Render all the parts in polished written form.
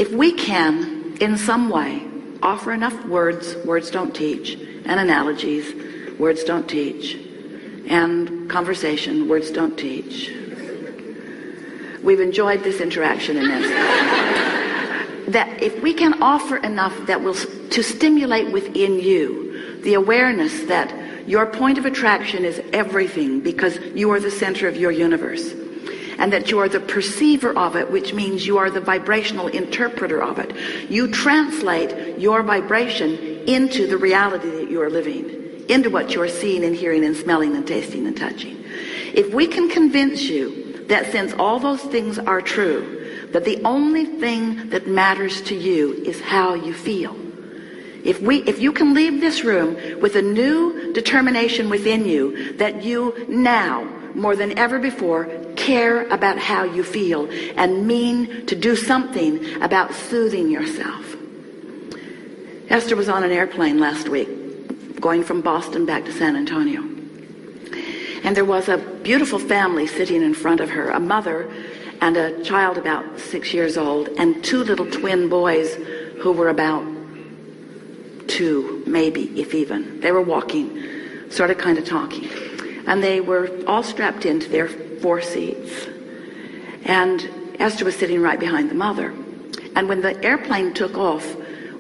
If we can, in some way, offer enough words don't teach, and analogies, words don't teach, and conversation, words don't teach. We've enjoyed this interaction in this. That if we can offer enough that will to stimulate within you the awareness that your point of attraction is everything because you are the center of your universe, and that you are the perceiver of it, which means you are the vibrational interpreter of it. You translate your vibration into the reality that you are living, into what you are seeing and hearing and smelling and tasting and touching. If we can convince you that since all those things are true, that the only thing that matters to you is how you feel. If you can leave this room with a new determination within you that you now, more than ever before, care about how you feel and mean to do something about soothing yourself. Esther was on an airplane last week, going from Boston back to San Antonio. And there was a beautiful family sitting in front of her, a mother and a child about 6 years old, and two little twin boys who were about 2, maybe, if even. They were walking, sort of kind of talking. And they were all strapped into their 4 seats. And Esther was sitting right behind the mother. And when the airplane took off,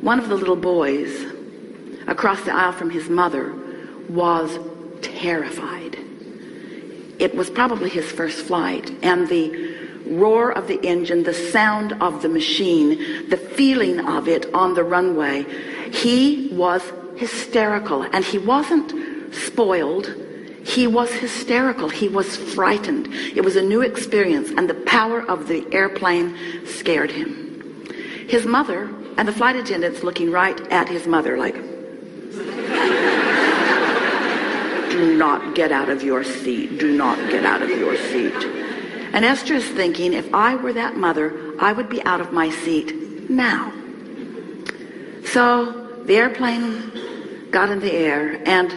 one of the little boys, across the aisle from his mother, was terrified. It was probably his first flight, and the roar of the engine, the sound of the machine, the feeling of it on the runway, he was hysterical. And he wasn't spoiled. He was hysterical. He was frightened. It was a new experience, and the power of the airplane scared him. His mother and the flight attendants looking right at his mother like, do not get out of your seat. Do not get out of your seat. And Esther is thinking, if I were that mother, I would be out of my seat now. So the airplane got in the air, and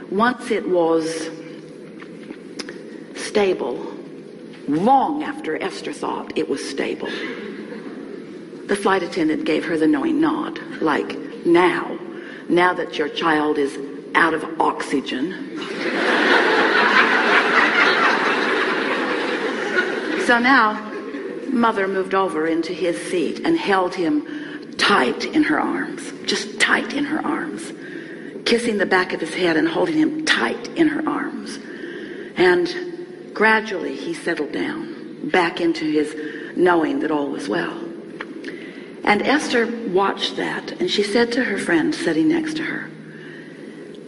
once it was stable, long after Esther thought it was stable, the flight attendant gave her the knowing nod, like, now that your child is out of oxygen. So now, mother moved over into his seat and held him tight in her arms, just tight in her arms, kissing the back of his head and holding him tight in her arms. And gradually he settled down back into his knowing that all was well. And Esther watched that, and she said to her friend sitting next to her,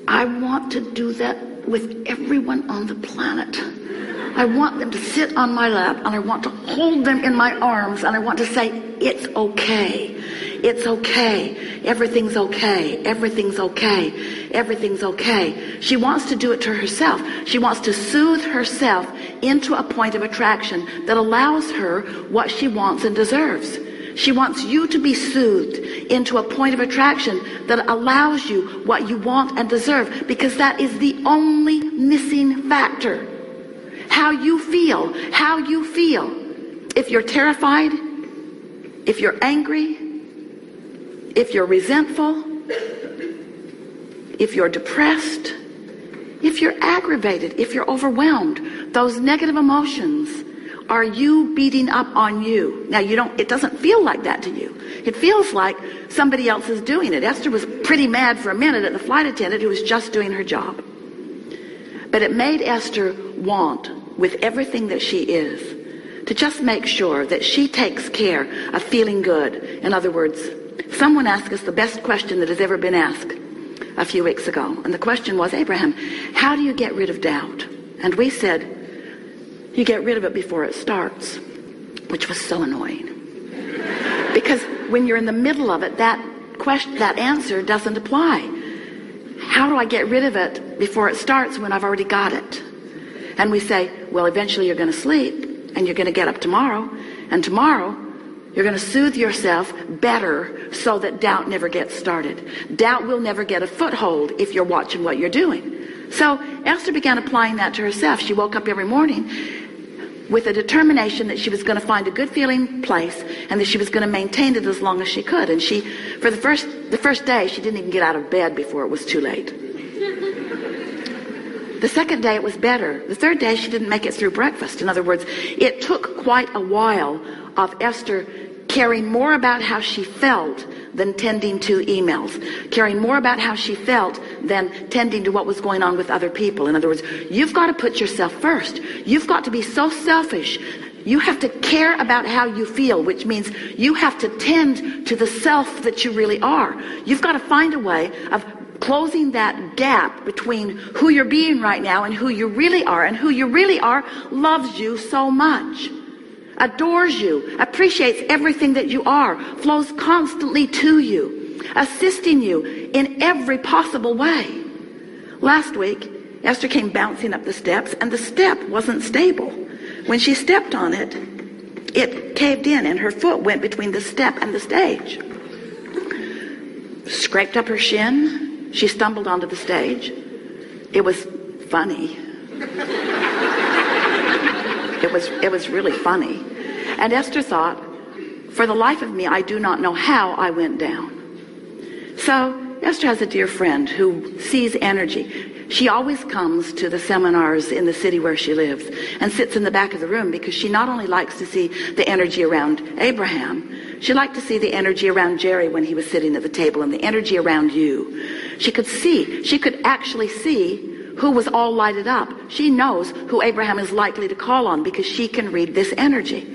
I want to do that with everyone on the planet. I want them to sit on my lap, and I want to hold them in my arms, and I want to say, it's okay. It's okay. Everything's okay. Everything's okay. Everything's okay. She wants to do it to herself. She wants to soothe herself into a point of attraction that allows her what she wants and deserves. She wants you to be soothed into a point of attraction that allows you what you want and deserve, because that is the only missing factor. How you feel. How you feel. If you're terrified, if you're angry, if you're resentful, if you're depressed, if you're aggravated, if you're overwhelmed, those negative emotions are you beating up on you. Now it doesn't feel like that to you. It feels like somebody else is doing it. Esther was pretty mad for a minute at the flight attendant who was just doing her job. But it made Esther want, with everything that she is, to just make sure that she takes care of feeling good. In other words, someone asked us the best question that has ever been asked a few weeks ago. And the question was, Abraham, how do you get rid of doubt? And we said, you get rid of it before it starts, which was so annoying. Because when you're in the middle of it, that answer doesn't apply. How do I get rid of it before it starts when I've already got it? And we say, well, eventually you're going to sleep, and you're going to get up tomorrow, and tomorrow you're going to soothe yourself better so that doubt never gets started. Doubt will never get a foothold if you're watching what you're doing. So Esther began applying that to herself. She woke up every morning with a determination that she was going to find a good feeling place and that she was going to maintain it as long as she could. And she, for the first day, she didn't even get out of bed before it was too late. The second day it was better. The third day she didn't make it through breakfast. In other words, it took quite a while of Esther caring more about how she felt than tending to emails, caring more about how she felt than tending to what was going on with other people. In other words, you've got to put yourself first. You've got to be so selfish. You have to care about how you feel, which means you have to tend to the self that you really are. You've got to find a way of closing that gap between who you're being right now and who you really are. And who you really are loves you so much, adores you, appreciates everything that you are, flows constantly to you, assisting you in every possible way. Last week, Esther came bouncing up the steps, and the step wasn't stable. When she stepped on it, it caved in, and her foot went between the step and the stage. Scraped up her shin. She stumbled onto the stage. It was funny. It was really funny. And Esther thought, for the life of me, I do not know how I went down. So Esther has a dear friend who sees energy. She always comes to the seminars in the city where she lives and sits in the back of the room because she not only likes to see the energy around Abraham, she liked to see the energy around Jerry when he was sitting at the table and the energy around you. She could actually see who was all lighted up. She knows who Abraham is likely to call on because she can read this energy.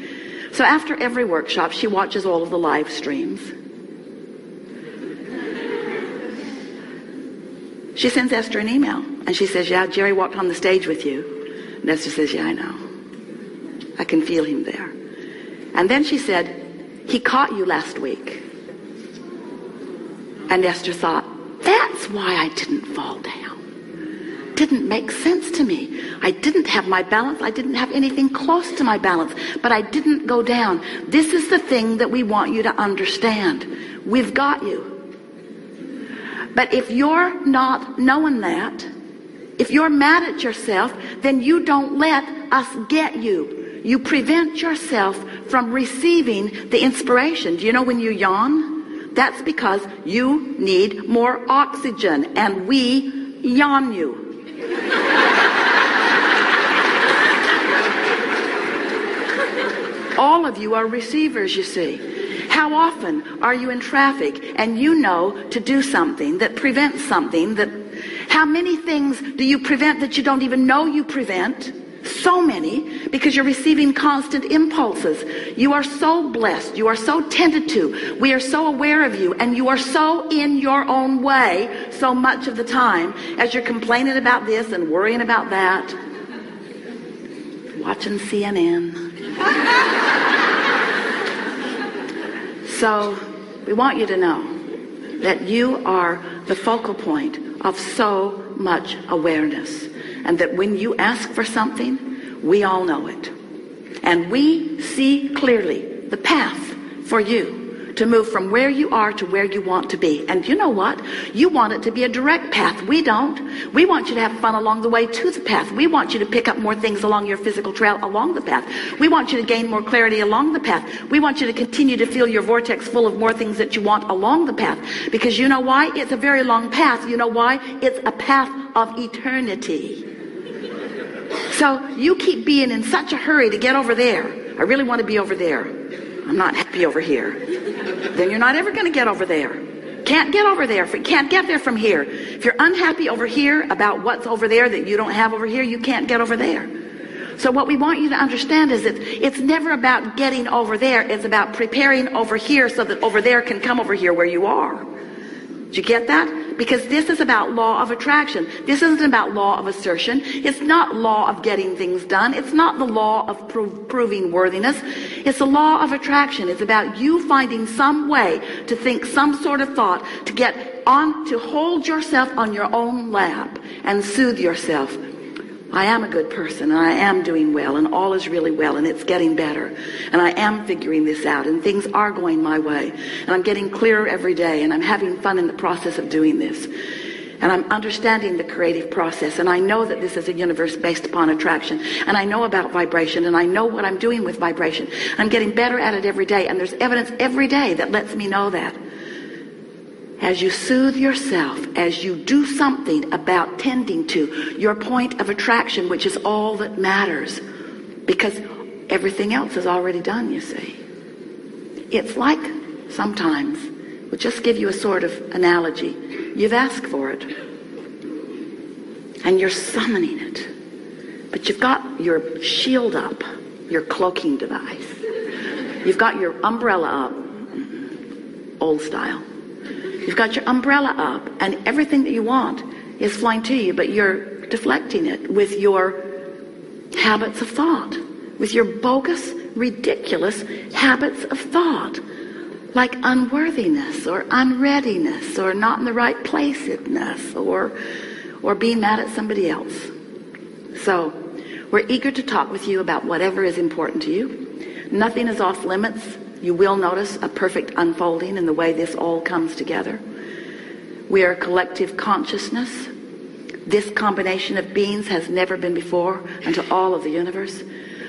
So after every workshop, she watches all of the live streams. She sends Esther an email, and she says, yeah, Jerry walked on the stage with you. And Esther says, yeah, I know. I can feel him there. And then she said, he caught you last week. And Esther thought, that's why I didn't fall down. Didn't make sense to me. I didn't have my balance. I didn't have anything close to my balance, but I didn't go down. This is the thing that we want you to understand. We've got you. But if you're not knowing that, if you're mad at yourself, then you don't let us get you. You prevent yourself from receiving the inspiration. Do you know when you yawn? That's because you need more oxygen, and we yawn you. All of you are receivers, you see. How often are you in traffic and you know to do something that prevents something that... How many things do you prevent that you don't even know you prevent? So many, because you're receiving constant impulses. You are so blessed. You are so tended to. We are so aware of you, and you are so in your own way so much of the time as you're complaining about this and worrying about that, watching CNN. So we want you to know that you are the focal point of so much awareness, and that when you ask for something, we all know it. And we see clearly the path for you to move from where you are to where you want to be. And you know what? You want it to be a direct path. We don't. We want you to have fun along the way to the path. We want you to pick up more things along your physical trail along the path. We want you to gain more clarity along the path. We want you to continue to feel your vortex full of more things that you want along the path. Because you know why? It's a very long path. You know why? It's a path of eternity. So you keep being in such a hurry to get over there. I really want to be over there. I'm not happy over here. Then you're not ever going to get over there. Can't get over there. Can't get there from here. If you're unhappy over here about what's over there that you don't have over here, you can't get over there. So what we want you to understand is that it's never about getting over there. It's about preparing over here so that over there can come over here where you are. Did you get that? Because this is about law of attraction. This isn't about law of assertion. It's not law of getting things done. It's not the law of proving worthiness. It's the law of attraction. It's about you finding some way to think some sort of thought, to get on, to hold yourself on your own lap and soothe yourself. I am a good person, and I am doing well, and all is really well, and it's getting better, and I am figuring this out, and things are going my way, and I'm getting clearer every day, and I'm having fun in the process of doing this. And I'm understanding the creative process, and I know that this is a universe based upon attraction, and I know about vibration, and I know what I'm doing with vibration. I'm getting better at it every day, and there's evidence every day that lets me know that. As you soothe yourself, as you do something about tending to your point of attraction, which is all that matters, because everything else is already done, you see. It's like sometimes, we'll just give you a sort of analogy. You've asked for it, and you're summoning it, but you've got your shield up, your cloaking device. You've got your umbrella up, old style. You've got your umbrella up, and everything that you want is flying to you, but you're deflecting it with your habits of thought, with your bogus, ridiculous habits of thought. Like unworthiness or unreadiness or not in the right placeness or being mad at somebody else. So we're eager to talk with you about whatever is important to you. Nothing is off limits. You will notice a perfect unfolding in the way this all comes together. We are a collective consciousness. This combination of beings has never been before unto all of the universe.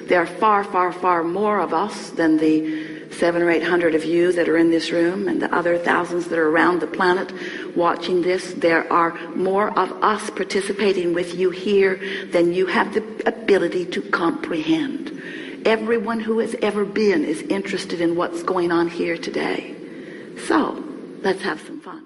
There are far, far, far more of us than the 700 or 800 of you that are in this room and the other thousands that are around the planet watching this. There are more of us participating with you here than you have the ability to comprehend. Everyone who has ever been is interested in what's going on here today. So let's have some fun.